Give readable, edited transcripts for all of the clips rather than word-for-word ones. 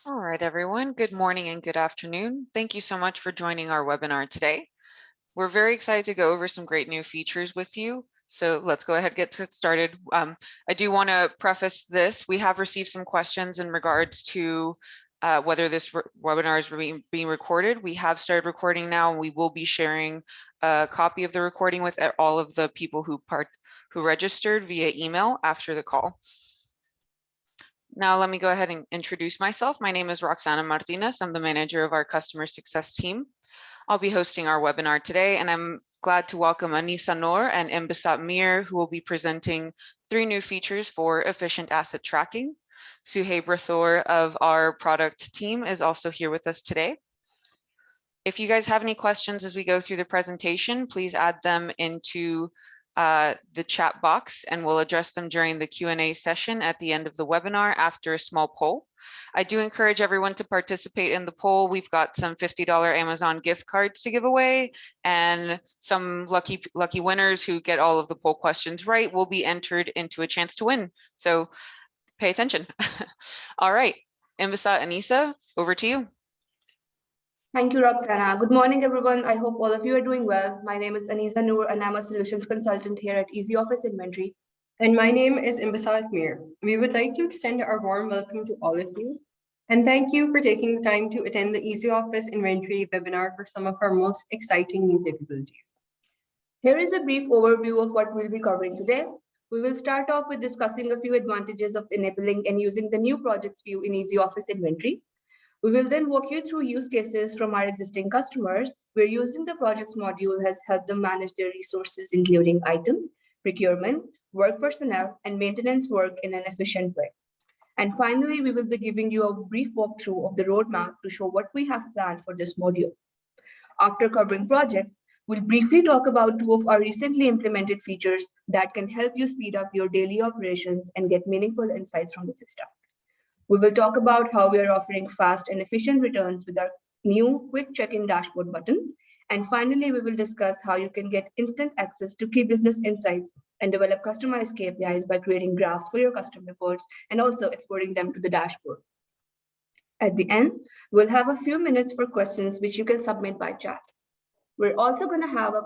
All right, everyone. Good morning and good afternoon. Thank you so much for joining our webinar today. We're very excited to go over some great new features with you. So let's go ahead and get started. I do want to preface this. We have received some questions in regards to whether this webinar is being recorded. We have started recording now, and we will be sharing a copy of the recording with all of the people who registered via email after the call. Now, let me go ahead and introduce myself. My name is Roxana Martinez. I'm the manager of our customer success team. I'll be hosting our webinar today, and I'm glad to welcome Anisa Noor and Imbisat Mir, who will be presenting 3 new features for efficient asset tracking. Suhaib Rathor of our product team is also here with us today. If you guys have any questions as we go through the presentation, please add them into the chat box, and we'll address them during the Q&A session at the end of the webinar after a small poll. I do encourage everyone to participate in the poll. We've got some $50 Amazon gift cards to give away, and some lucky winners who get all of the poll questions right will be entered into a chance to win. So pay attention. All right, Imbisat, Anisa, over to you. Thank you, Roxana. Good morning, everyone. I hope all of you are doing well. My name is Anisa Noor, and I'm a solutions consultant here at EZOfficeinventory. And my name is Imbisat Mir. We would like to extend our warm welcome to all of you. And thank you for taking the time to attend the EZOfficeinventory webinar for some of our most exciting new capabilities. Here is a brief overview of what we'll be covering today. We will start off with discussing a few advantages of enabling and using the new projects view in EZOfficeinventory. We will then walk you through use cases from our existing customers where using the projects module has helped them manage their resources, including items, procurement, work personnel, and maintenance work in an efficient way. And finally, we will be giving you a brief walkthrough of the roadmap to show what we have planned for this module. After covering projects, we'll briefly talk about 2 of our recently implemented features that can help you speed up your daily operations and get meaningful insights from the system. We will talk about how we are offering fast and efficient returns with our new quick check-in dashboard button. And finally, we will discuss how you can get instant access to key business insights and develop customized KPIs by creating graphs for your custom reports and also exporting them to the dashboard. At the end, we'll have a few minutes for questions which you can submit by chat. We're also going to have a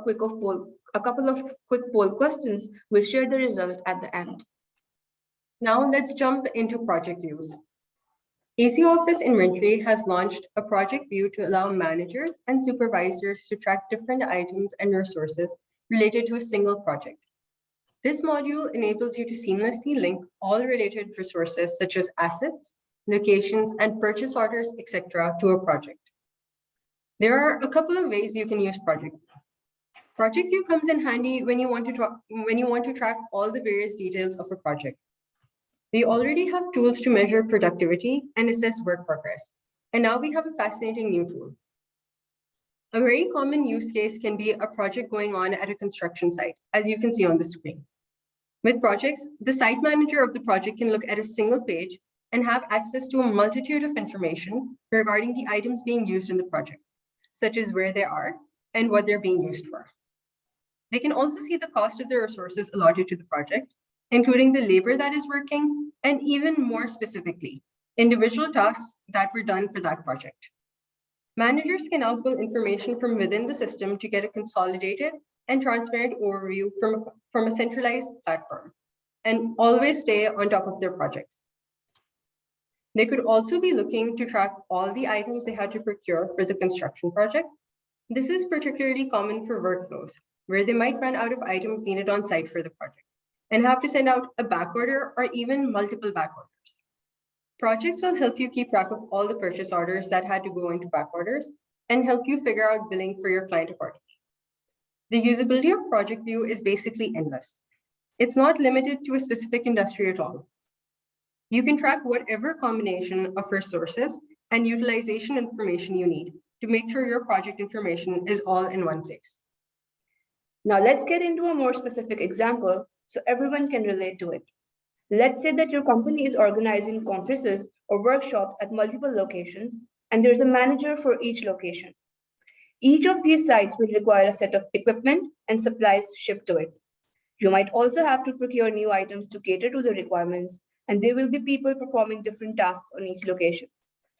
couple of quick poll questions. We'll share the result at the end. Now let's jump into project views. EZOfficeinventory has launched a project view to allow managers and supervisors to track different items and resources related to a single project. This module enables you to seamlessly link all related resources such as assets, locations, and purchase orders, etc. to a project. There are a couple of ways you can use project view. Project view comes in handy when you want to track all the various details of a project. We already have tools to measure productivity and assess work progress. And now we have a fascinating new tool. A very common use case can be a project going on at a construction site, as you can see on the screen. With projects, the site manager of the project can look at a single page and have access to a multitude of information regarding the items being used in the project, such as where they are and what they're being used for. They can also see the cost of the resources allotted to the project, including the labor that is working, and even more specifically, individual tasks that were done for that project. Managers can now pull information from within the system to get a consolidated and transparent overview from a centralized platform, and always stay on top of their projects. They could also be looking to track all the items they had to procure for the construction project. This is particularly common for workflows, where they might run out of items needed on site for the project and have to send out a back order or even multiple back orders. Projects will help you keep track of all the purchase orders that had to go into back orders and help you figure out billing for your client accordingly. The usability of Project View is basically endless. It's not limited to a specific industry at all. You can track whatever combination of resources and utilization information you need to make sure your project information is all in one place. Now let's get into a more specific example so everyone can relate to it. Let's say that your company is organizing conferences or workshops at multiple locations, and there's a manager for each location. Each of these sites will require a set of equipment and supplies shipped to it. You might also have to procure new items to cater to the requirements, and there will be people performing different tasks on each location.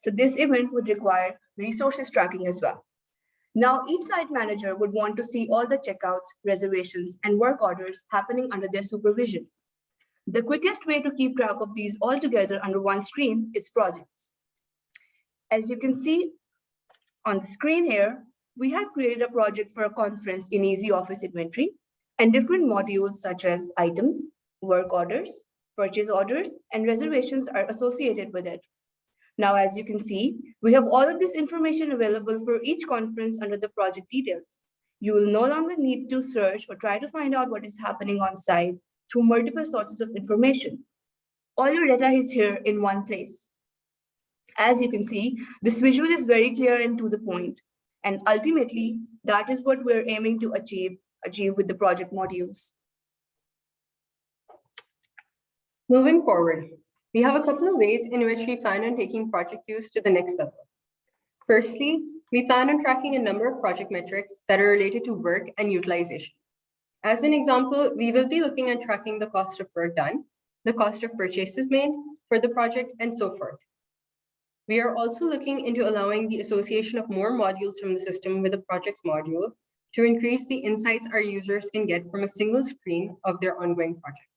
So this event would require resources tracking as well. Now, each site manager would want to see all the checkouts, reservations, and work orders happening under their supervision. The quickest way to keep track of these all together under one screen is projects. As you can see on the screen here, we have created a project for a conference in EZOfficeinventory, and different modules such as items, work orders, purchase orders, and reservations are associated with it. Now, as you can see, we have all of this information available for each conference under the project details. You will no longer need to search or try to find out what is happening on site through multiple sources of information. All your data is here in one place. As you can see, this visual is very clear and to the point. And ultimately, that is what we're aiming to achieve with the project modules. Moving forward, we have a couple of ways in which we plan on taking project views to the next level. Firstly, we plan on tracking a number of project metrics that are related to work and utilization. As an example, we will be looking at tracking the cost of work done, the cost of purchases made for the project, and so forth. We are also looking into allowing the association of more modules from the system with the project's module to increase the insights our users can get from a single screen of their ongoing project.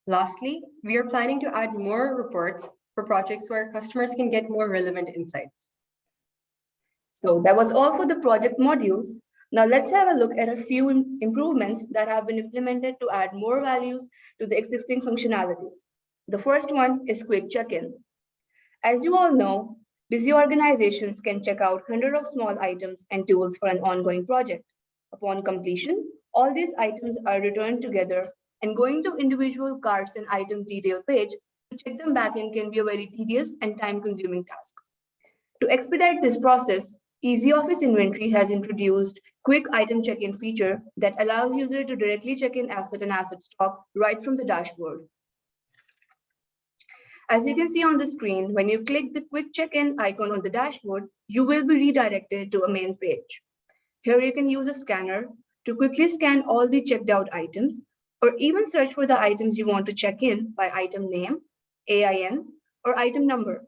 Lastly, we are planning to add more reports for projects where customers can get more relevant insights. So that was all for the project modules. Now let's have a look at a few improvements that have been implemented to add more values to the existing functionalities. The first one is quick check-in. As you all know, busy organizations can check out hundreds of small items and tools for an ongoing project. Upon completion, all these items are returned together, and going to individual carts and item detail page to check them back in can be a very tedious and time-consuming task. To expedite this process, EZOfficeinventory has introduced quick item check-in feature that allows user to directly check in asset and asset stock right from the dashboard. As you can see on the screen, when you click the quick check-in icon on the dashboard, you will be redirected to a main page. Here you can use a scanner to quickly scan all the checked out items, or even search for the items you want to check in by item name, AIN, or item number.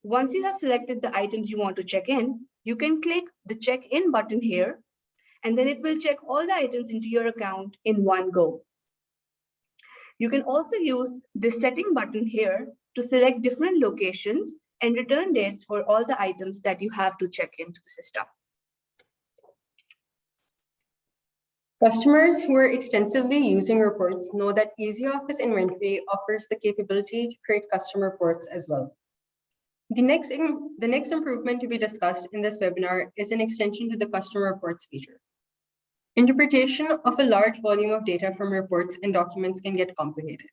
Once you have selected the items you want to check in, you can click the check-in button here, and then it will check all the items into your account in one go. You can also use the setting button here to select different locations and return dates for all the items that you have to check into the system. Customers who are extensively using reports know that EZOfficeinventory offers the capability to create custom reports as well. The next improvement to be discussed in this webinar is an extension to the custom reports feature. Interpretation of a large volume of data from reports and documents can get complicated.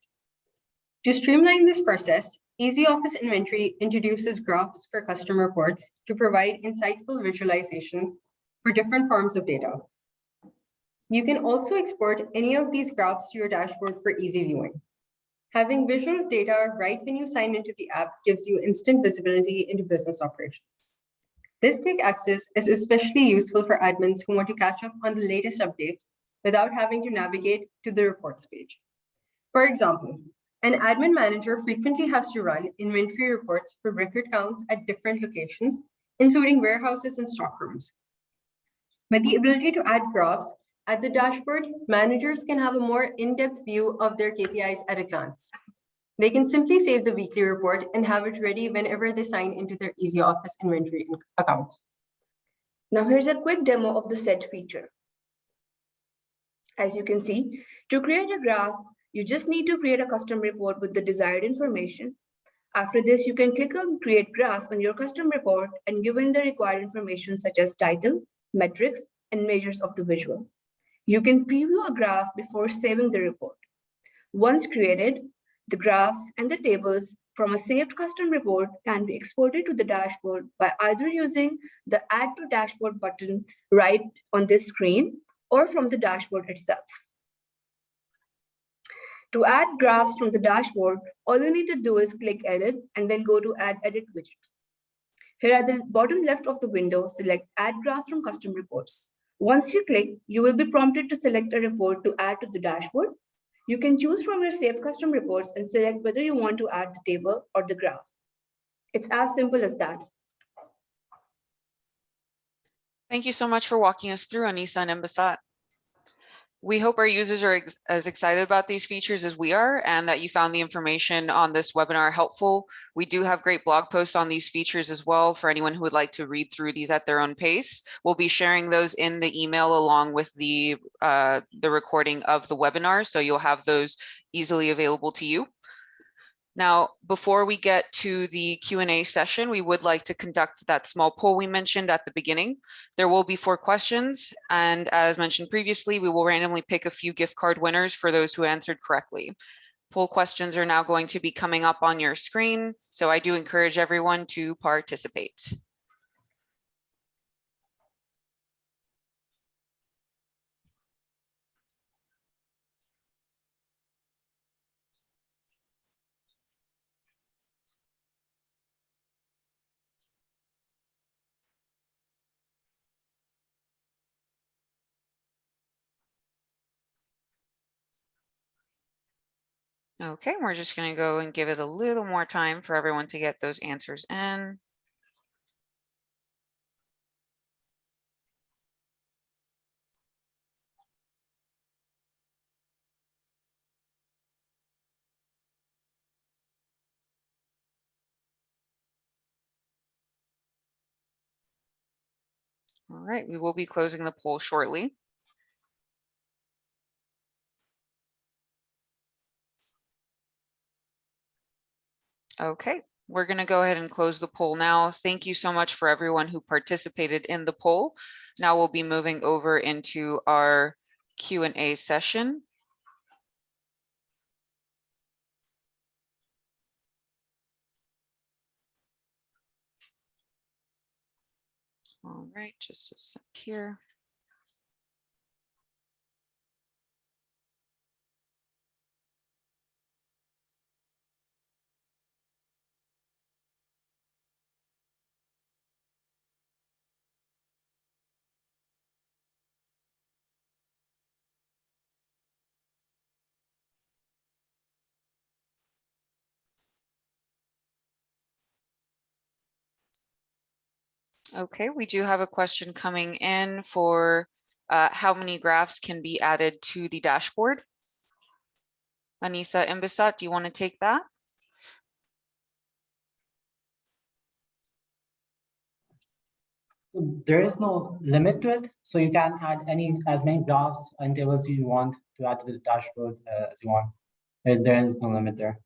To streamline this process, EZOfficeinventory introduces graphs for custom reports to provide insightful visualizations for different forms of data. You can also export any of these graphs to your dashboard for easy viewing. Having visual data right when you sign into the app gives you instant visibility into business operations. This quick access is especially useful for admins who want to catch up on the latest updates without having to navigate to the reports page. For example, an admin manager frequently has to run inventory reports for record counts at different locations, including warehouses and stockrooms. With the ability to add graphs at the dashboard, managers can have a more in-depth view of their KPIs at a glance. They can simply save the weekly report and have it ready whenever they sign into their EZOfficeinventory accounts. Now here's a quick demo of the set feature. As you can see, to create a graph, you just need to create a custom report with the desired information. After this, you can click on Create Graph on your custom report and give in the required information such as title, metrics, and measures of the visual. You can preview a graph before saving the report. Once created, the graphs and the tables from a saved custom report can be exported to the dashboard by either using the Add to Dashboard button right on this screen or from the dashboard itself. To add graphs from the dashboard, all you need to do is click Edit and then go to Add Edit Widgets. Here at the bottom left of the window, select Add Graph from Custom Reports. Once you click, you will be prompted to select a report to add to the dashboard. You can choose from your saved custom reports and select whether you want to add the table or the graph. It's as simple as that. Thank you so much for walking us through, Anisa and Mbasat. We hope our users are as excited about these features as we are, and that you found the information on this webinar helpful. We do have great blog posts on these features as well for anyone who would like to read through these at their own pace. We'll be sharing those in the email along with the recording of the webinar, so you'll have those easily available to you. Now, before we get to the Q&A session, we would like to conduct that small poll we mentioned at the beginning. There will be 4 questions, and as mentioned previously, we will randomly pick a few gift card winners for those who answered correctly. Poll questions are now going to be coming up on your screen, so I do encourage everyone to participate. Okay, we're just going to go and give it a little more time for everyone to get those answers in. All right, we will be closing the poll shortly. Okay, we're going to go ahead and close the poll now. Thank you so much for everyone who participated in the poll. Now we'll be moving over into our Q&A session. All right, just a sec here. Okay, we do have a question coming in for how many graphs can be added to the dashboard. Anisa Mbasat, do you want to take that? There is no limit to it, so you can add as many graphs and tables you want to add to the dashboard as you want. There is no limit there.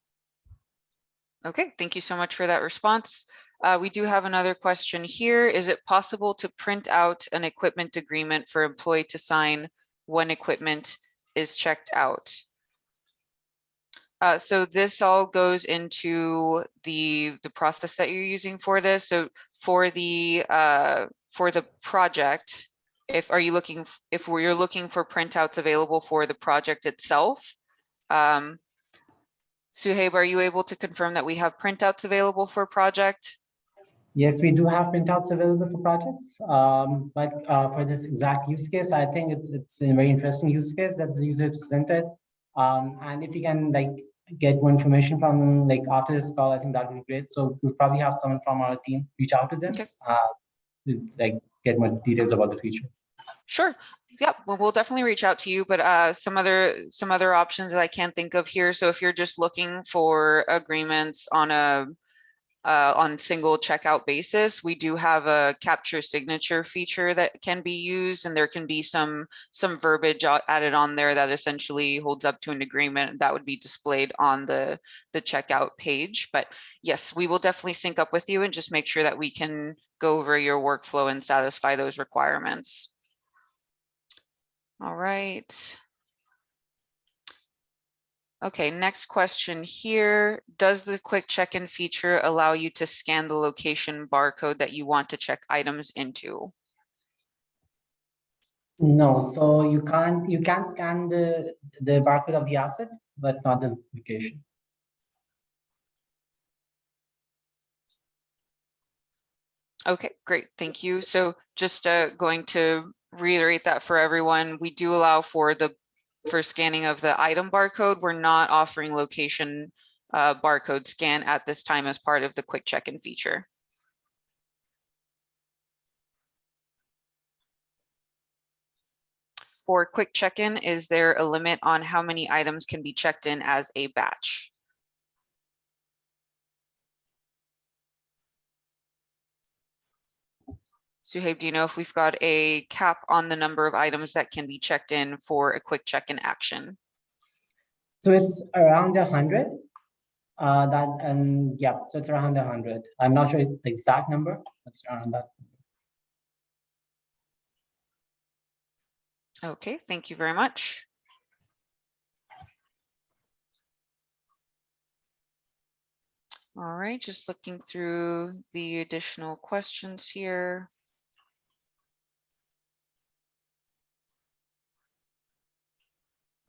Okay, thank you so much for that response. We do have another question here. Is it possible to print out an equipment agreement for employee to sign when equipment is checked out? So this all goes into the process that you're using for this. So for the project, if you're looking for printouts available for the project itself, Suhaib, are you able to confirm that we have printouts available for project? Yes, we do have printouts available for projects, but for this exact use case, I think it's a very interesting use case that the user presented. And if you can get more information from after this call, I think that would be great. So we'll probably have someone from our team reach out to them, Okay. to get more details about the feature. Sure. Yep. Well, we'll definitely reach out to you, but some other options that I can't think of here. So if you're just looking for agreements on a single checkout basis, we do have a capture signature feature that can be used, and there can be some verbiage added on there that essentially holds up to an agreement that would be displayed on the checkout page. But yes, we will definitely sync up with you and just make sure that we can go over your workflow and satisfy those requirements. All right. Okay, next question here. Does the quick check-in feature allow you to scan the location barcode that you want to check items into? No, so you can scan the barcode of the asset, but not the location. Okay, great, thank you. So just going to reiterate that for everyone, we do allow for scanning of the item barcode. We're not offering location barcode scan at this time as part of the quick check-in feature. For quick check-in, is there a limit on how many items can be checked in as a batch? Suhaib, do you know if we've got a cap on the number of items that can be checked in for a quick check-in action? So it's around 100. Yeah, so it's around 100. I'm not sure the exact number, but it's around that. Okay, thank you very much. All right, just looking through the additional questions here.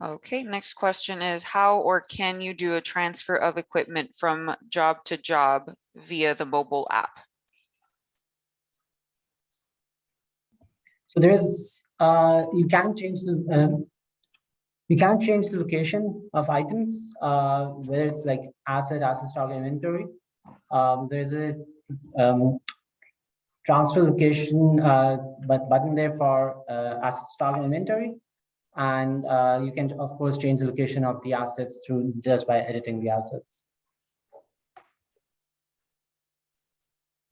Okay, next question is how or can you do a transfer of equipment from job to job via the mobile app? So there's you can change the location of items, whether it's like asset stock, inventory. There's a transfer location button there for asset stock and inventory. And you can, of course, change the location of the assets through just by editing the assets.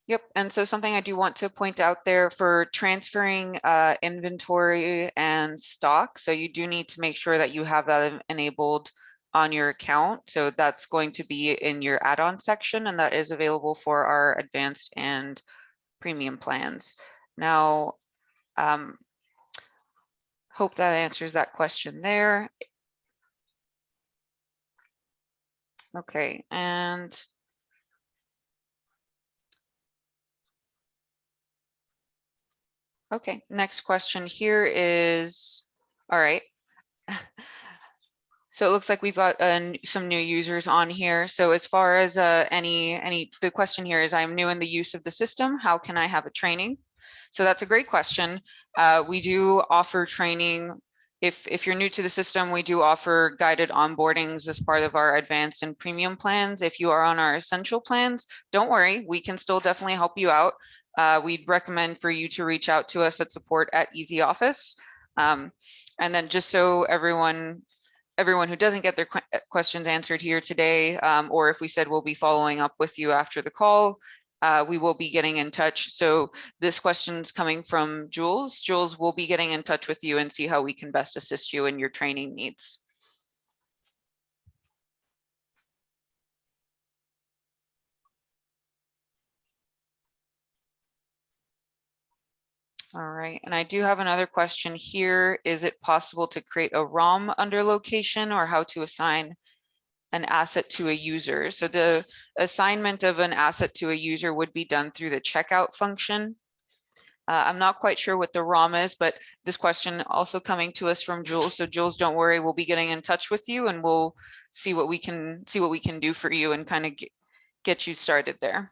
Yep, and so something I do want to point out there for transferring inventory and stock. So you do need to make sure that you have that enabled on your account. So that's going to be in your add-on section, and that is available for our advanced and premium plans. Now, hope that answers that question there. Okay, and okay, next question here is, all right. So it looks like we've got some new users on here. So as far as the question here is, I'm new in the use of the system. How can I have a training? So that's a great question. We do offer training. If you're new to the system, we do offer guided onboardings as part of our advanced and premium plans. If you are on our essential plans, don't worry, we can still definitely help you out. We'd recommend for you to reach out to us at support at EZOffice. And then just so everyone who doesn't get their questions answered here today, or if we said we'll be following up with you after the call, we will be getting in touch. So this question's coming from Jules. Jules will be getting in touch with you and see how we can best assist you in your training needs. All right, and I do have another question here. Is it possible to create a ROM under location, or how to assign an asset to a user? So the assignment of an asset to a user would be done through the checkout function. I'm not quite sure what the ROM is, but this question also coming to us from Jules. So Jules, don't worry, we'll be getting in touch with you and we'll see what we can do for you and kind of get you started there.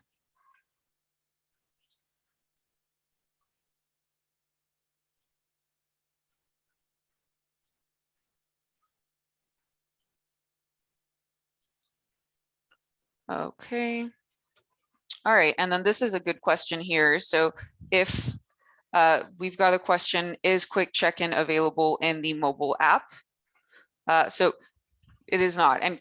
Okay. All right, and then this is a good question here. So if we've got a question, is quick check-in available in the mobile app? So it is not, and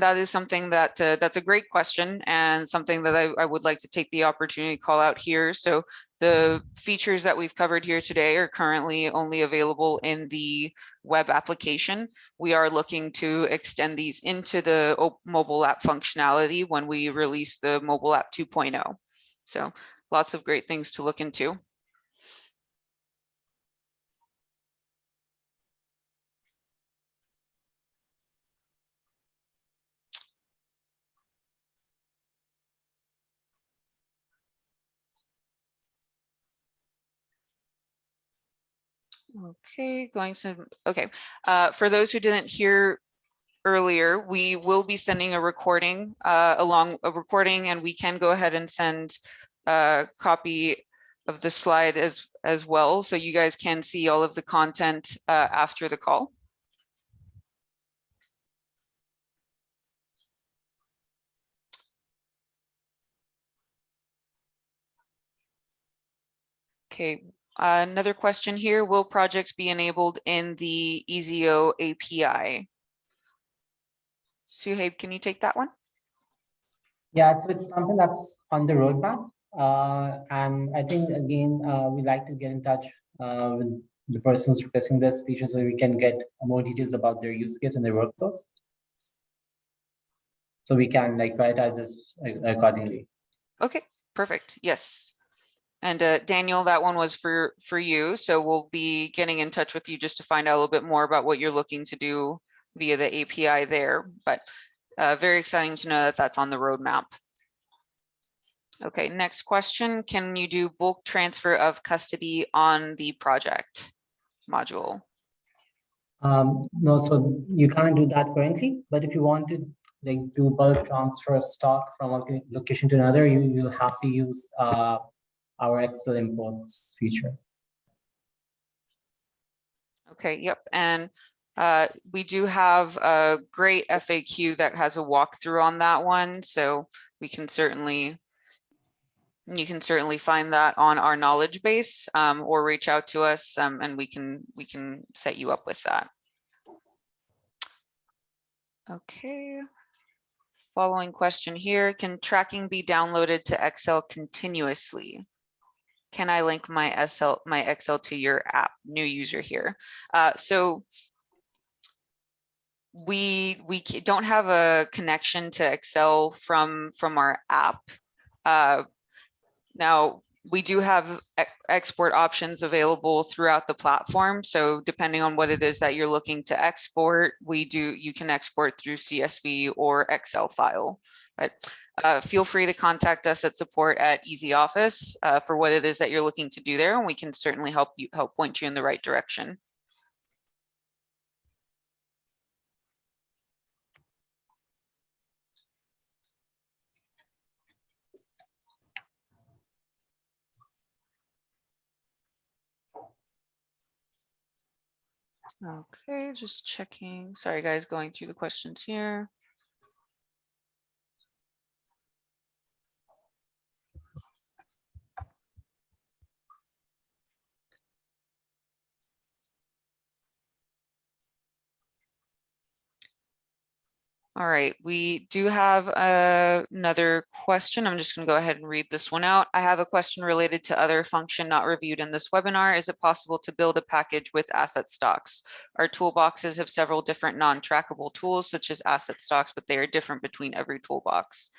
that is something that that's a great question and something that I would like to take the opportunity to call out here. So the features that we've covered here today are currently only available in the web application. We are looking to extend these into the mobile app functionality when we release the mobile app 2.0. So lots of great things to look into. Okay, okay. For those who didn't hear earlier, we will be sending a recording and we can go ahead and send a copy of the slide as well, so you guys can see all of the content after the call. Okay, another question here. Will projects be enabled in the EZO API? Suhaib, can you take that one? Yeah, so it's something that's on the roadmap. And I think, again, we'd like to get in touch with the person who's requesting this feature so we can get more details about their use case and their workflows. So we can like prioritize this accordingly. Okay, perfect. Yes. And Daniel, that one was for you. So we'll be getting in touch with you just to find out a little bit more about what you're looking to do via the API there. But very exciting to know that that's on the roadmap. Okay, next question. Can you do bulk transfer of custody on the project module? No, so you can't do that currently, but if you want to like do bulk transfer of stock from one location to another, you'll have to use our Excel imports feature. Okay, yep. And we do have a great FAQ that has a walkthrough on that one. So we can certainly, you can certainly find that on our knowledge base or reach out to us and we can set you up with that. Okay. Following question here, can tracking be downloaded to Excel continuously? Can I link my Excel to your app? New user here. So we don't have a connection to Excel from our app. Now we do have export options available throughout the platform. So depending on what it is that you're looking to export, you can export through CSV or Excel file. But feel free to contact us at support@EZOffice for what it is that you're looking to do there, and we can certainly help point you in the right direction. Okay, just checking. Sorry, guys, going through the questions here. All right, we do have another question. I'm just going to go ahead and read this one out. I have a question related to other function not reviewed in this webinar. Is it possible to build a package with asset stocks? Our toolboxes have several different non-trackable tools such as asset stocks, but they are different between every toolbox.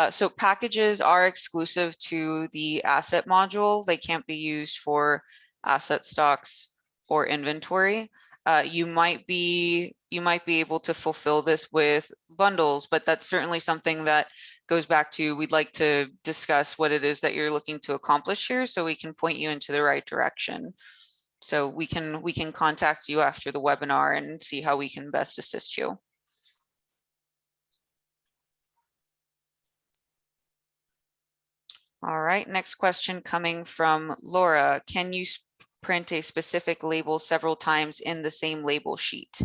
So packages are exclusive to the asset module. They can't be used for asset stocks or inventory. You might be able to fulfill this with bundles, but that's certainly something that goes back to, we'd like to discuss what it is that you're looking to accomplish here so we can point you into the right direction. So we can contact you after the webinar and see how we can best assist you. All right, next question coming from Laura. Can you print a specific label several times in the same label sheet?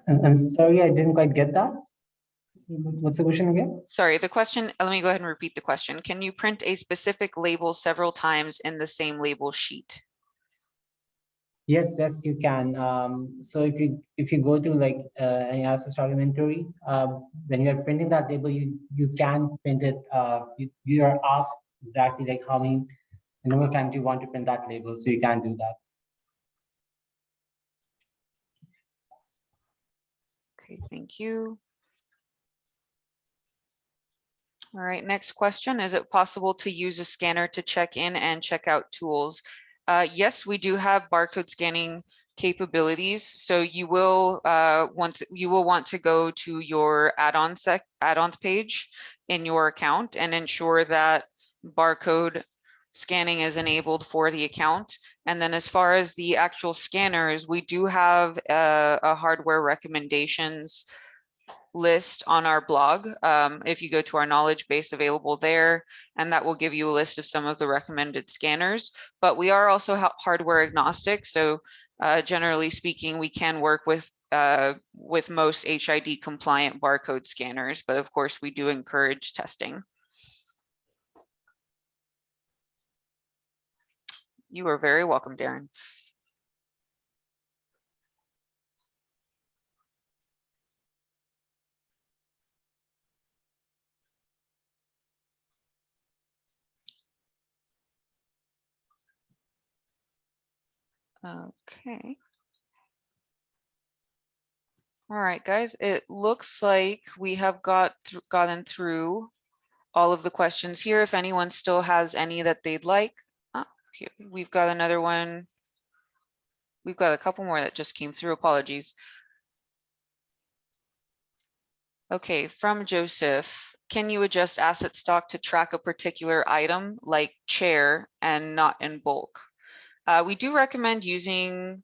I'm sorry, I didn't quite get that. What's the question again? Sorry, the question, let me go ahead and repeat the question. Can you print a specific label several times in the same label sheet? Yes, you can. So if you go to like any asset stock inventory, when you're printing that label, you can print it. You are asked exactly like how many number of times you want to print that label, so you can do that. Okay, thank you. All right, next question. Is it possible to use a scanner to check in and check out tools? Yes, we do have barcode scanning capabilities. So you will want to go to your add-ons page in your account and ensure that barcode scanning is enabled for the account. And then as far as the actual scanners, we do have a hardware recommendations list on our blog. If you go to our knowledge base available there, and that will give you a list of some of the recommended scanners. But we are also hardware agnostic. So generally speaking, we can work with with most HID compliant barcode scanners, but of course we do encourage testing. You are very welcome, Darren. Okay. All right, guys, it looks like we have gotten through all of the questions here. If anyone still has any that they'd like, here, we've got another one. We've got a couple more that just came through. Apologies. Okay, from Joseph, can you adjust asset stock to track a particular item like chair and not in bulk? We do recommend using,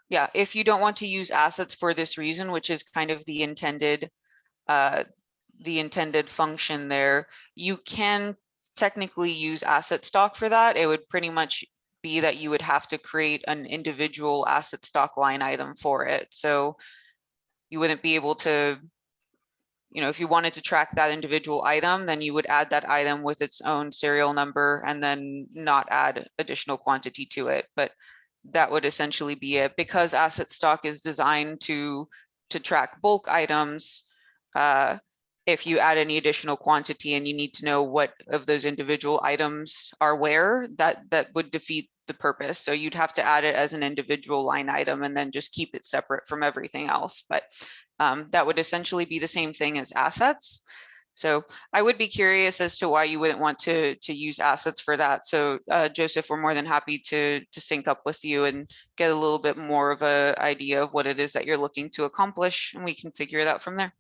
yeah, if you don't want to use assets for this reason, which is kind of the intended function there, you can technically use asset stock for that. It would pretty much be that you would have to create an individual asset stock line item for it. So you wouldn't be able to, you know, if you wanted to track that individual item, then you would add that item with its own serial number and then not add additional quantity to it. But that would essentially be it. Because asset stock is designed to track bulk items, if you add any additional quantity and you need to know what of those individual items are where, that would defeat the purpose. So you'd have to add it as an individual line item and then just keep it separate from everything else. But that would essentially be the same thing as assets. So I would be curious as to why you wouldn't want to use assets for that. So Joseph, we're more than happy to sync up with you and get a little bit more of an idea of what it is that you're looking to accomplish, and we can figure it out from there.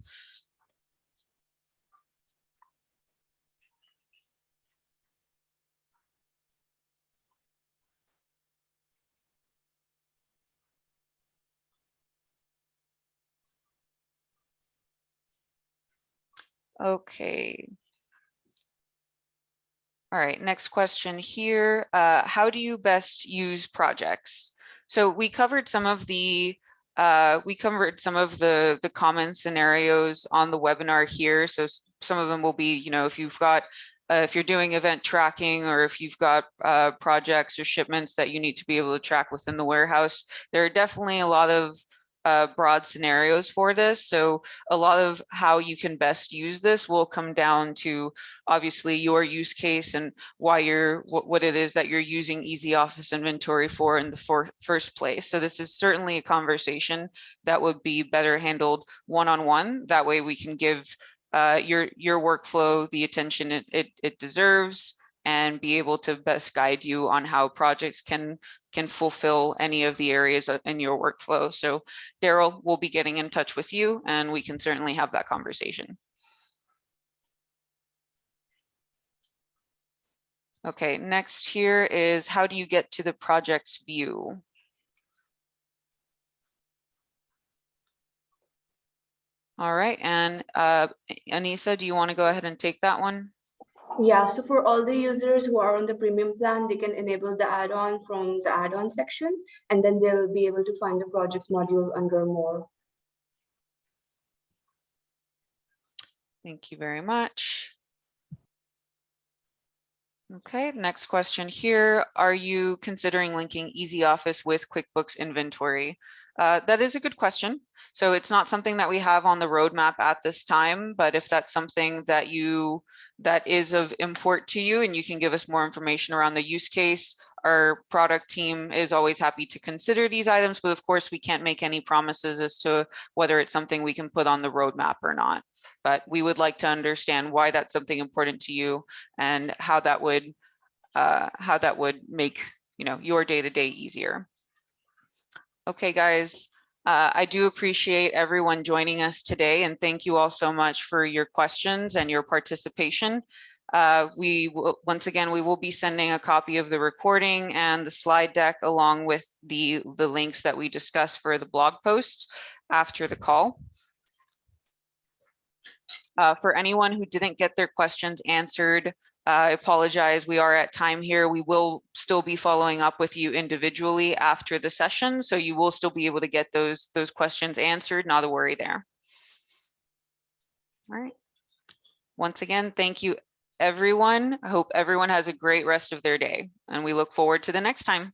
Okay. All right, next question here. How do you best use projects? So we covered some of the common scenarios on the webinar here. So some of them will be, you know, if you've got if you're doing event tracking, or if you've got projects or shipments that you need to be able to track within the warehouse, there are definitely a lot of broad scenarios for this. So a lot of how you can best use this will come down to obviously your use case and why what it is that you're using EZOfficeinventory for in the first place. So this is certainly a conversation that would be better handled one-on-one. That way we can give your workflow the attention it deserves, and be able to best guide you on how projects can fulfill any of the areas in your workflow. So Daryl will be getting in touch with you, and we can certainly have that conversation. Okay, next here is, how do you get to the project's view? All right, and Anissa, do you want to go ahead and take that one? Yeah, so for all the users who are on the premium plan, they can enable the add-on from the add-on section, and then they'll be able to find the projects module under more. Thank you very much. Okay, next question here. Are you considering linking EZOffice with QuickBooks Inventory? That is a good question. So it's not something that we have on the roadmap at this time, but if that's something that is of import to you and you can give us more information around the use case, our product team is always happy to consider these items, but of course we can't make any promises as to whether it's something we can put on the roadmap or not. But we would like to understand why that's something important to you and how that would make, you know, your day-to-day easier. Okay, guys, I do appreciate everyone joining us today, and thank you all so much for your questions and your participation. Once again, we will be sending a copy of the recording and the slide deck along with the links that we discussed for the blog posts after the call. For anyone who didn't get their questions answered, I apologize. We are at time here. We will still be following up with you individually after the session, so you will still be able to get those questions answered. Not a worry there. All right. Once again, thank you, everyone. I hope everyone has a great rest of their day, and we look forward to the next time.